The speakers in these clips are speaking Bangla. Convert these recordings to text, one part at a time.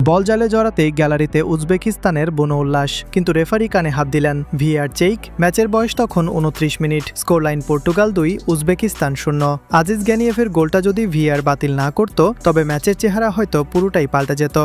বল জালে জড়াতেই গ্যালারিতে উজবেকিস্তানের বুনো উল্লাস, কিন্তু রেফারি কানে হাত দিলেন। VAR check. ম্যাচের বয়স তখন ২৯ মিনিট। Scoreline Portugal ২, Uzbekistan ০। আজিজ গ্যানিয়েভের গোলটা যদি ভিএআর বাতিল না করত, তবে ম্যাচের চেহারা হয়তো পুরোটাই পাল্টে যেত।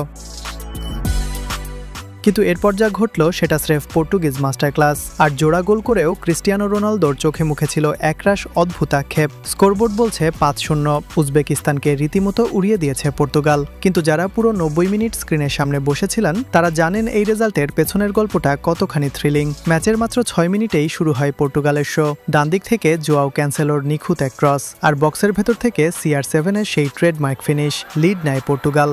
কিন্তু এরপর যা ঘটল সেটা স্রেফ পর্তুগিজ মাস্টার ক্লাস। আর জোড়া গোল করেও ক্রিস্টিয়ানো রোনালদোর চোখে মুখে ছিল একরাশ অদ্ভুত আক্ষেপ। স্কোরবোর্ড বলছে ৫-০। উজবেকিস্তানকে রীতিমতো উড়িয়ে দিয়েছে পর্তুগাল। কিন্তু যারা পুরো ৯০ মিনিট স্ক্রিনের সামনে বসেছিলেন তারা জানেন এই রেজাল্টের পেছনের গল্পটা কতখানি থ্রিলিং। ম্যাচের মাত্র ৬ মিনিটেই শুরু হয় পর্তুগালের শো। ডান দিক থেকে জোয়াও ক্যান্সেলোর নিখুঁত এক ক্রস, আর বক্সের ভেতর থেকে CR7-এর সেই ট্রেডমার্ক ফিনিশ। লিড নেয় পর্তুগাল।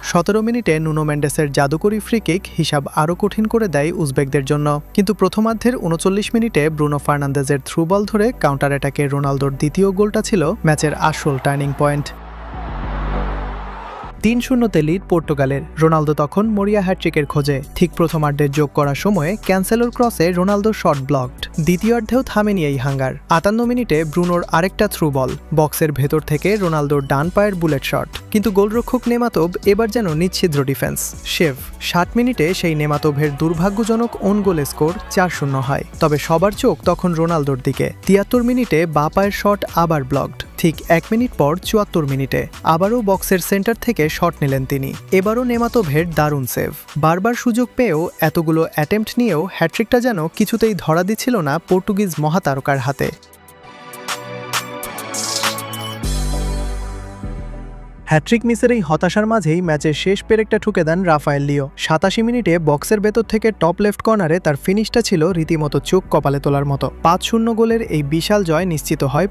১৭ মিনিটে নুনো মেন্ডেসের জাদুকরি ফ্রি কিক হিসাব আরও কঠিন করে দেয় উজবেকদের জন্য। কিন্তু প্রথমার্ধের ৩৯ মিনিটে ব্রুনো ফার্নান্দেজের থ্রু বল ধরে কাউন্টার অ্যাটাকে রোনালদোর দ্বিতীয় গোলটা ছিল ম্যাচের আসল টার্নিং পয়েন্ট। ৩-০-তে লিড পর্তুগালের। রোনালদো তখন মরিয়া হ্যাট্রিকের খোঁজে। ঠিক প্রথমার্ধের যোগ করার সময়ে ক্যান্সেলোর ক্রসে রোনালদোর শট ব্লকড। দ্বিতীয়ার্ধেও থামেনি এই হাঙ্গার। ৫৮ মিনিটে ব্রুনোর আরেকটা থ্রু বল, বক্সের ভেতর থেকে রোনালদোর ডান পায়ের বুলেট শট। কিন্তু গোলরক্ষক নেমাতোভ এবার যেন নিচ্ছিদ্র ডিফেন্স। শেভ। ৬০ মিনিটে সেই নেমাতোভের দুর্ভাগ্যজনক ওন গোলে স্কোর ৪-০ হয়। তবে সবার চোখ তখন রোনালদোর দিকে। ৭৩ মিনিটে বাঁ পায়ের শট আবার ব্লকড। ঠিক ১ মিনিট পর ৭৪ মিনিটে আবারও বক্সের সেন্টার থেকে শট নিলেন তিনি। এবারও নেমাতোভের দারুণ সেভ। বারবার সুযোগ পেয়েও, এতগুলো অ্যাটেম্পট নিয়েও হ্যাট্রিকটা যেন কিছুতেই ধরা দিচ্ছিল না পর্তুগিজ মহাতারকার হাতে। হ্যাট্রিক মিসের এই হতাশার মাঝেই ম্যাচের শেষ পেরেকটা ঠুকে দেন রাফায়েল লিও। ৮৭ মিনিটে বক্সের ভেতর থেকে টপ লেফট কর্নারে তার ফিনিশটা ছিল রীতিমতো চোখ কপালে তোলার মতো। ৫-০ গোলের এই বিশাল জয় নিশ্চিত হয়